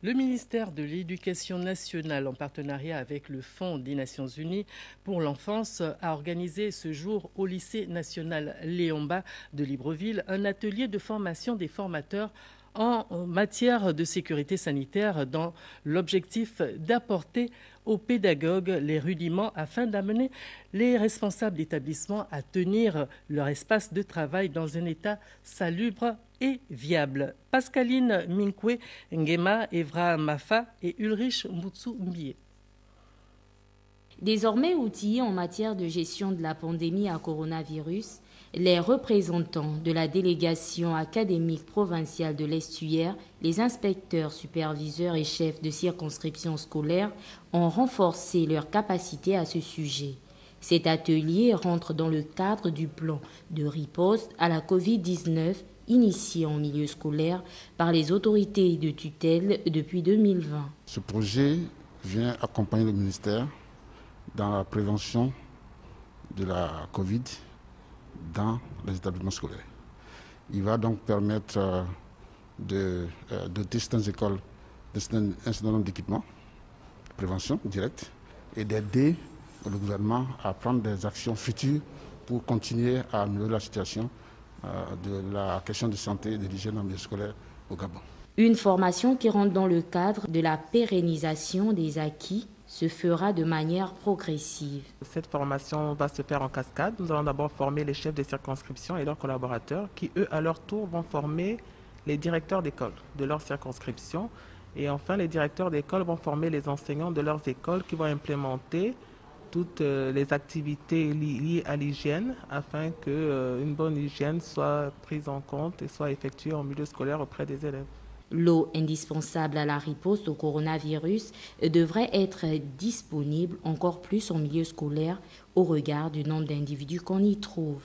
Le ministère de l'Éducation nationale, en partenariat avec le Fonds des Nations Unies pour l'enfance, a organisé ce jour au lycée national Léon Bas de Libreville un atelier de formation des formateurs en matière de sécurité sanitaire dans l'objectif d'apporter aux pédagogues les rudiments afin d'amener les responsables d'établissement à tenir leur espace de travail dans un état salubre et viable. Pascaline Minkwe Ngema, Evra Mafa et Ulrich Mutsu-Mbie. Désormais outillés en matière de gestion de la pandémie à coronavirus, les représentants de la délégation académique provinciale de l'Estuaire, les inspecteurs, superviseurs et chefs de circonscription scolaire ont renforcé leur capacité à ce sujet. Cet atelier rentre dans le cadre du plan de riposte à la Covid-19 initié en milieu scolaire par les autorités de tutelle depuis 2020. Ce projet vient accompagner le ministère dans la prévention de la Covid dans les établissements scolaires. Il va donc permettre de doter certaines écoles d'un certain nombre d'équipements de prévention directe et d'aider le gouvernement à prendre des actions futures pour continuer à améliorer la situation de la question de santé et de l'hygiène en milieu scolaire au Gabon. Une formation qui rentre dans le cadre de la pérennisation des acquis se fera de manière progressive. Cette formation va se faire en cascade. Nous allons d'abord former les chefs de circonscription et leurs collaborateurs qui, eux, à leur tour, vont former les directeurs d'école de leur circonscription. Et enfin, les directeurs d'école vont former les enseignants de leurs écoles qui vont implémenter toutes les activités liées à l'hygiène afin qu'une bonne hygiène soit prise en compte et soit effectuée en milieu scolaire auprès des élèves. L'eau indispensable à la riposte au coronavirus devrait être disponible encore plus en milieu scolaire au regard du nombre d'individus qu'on y trouve.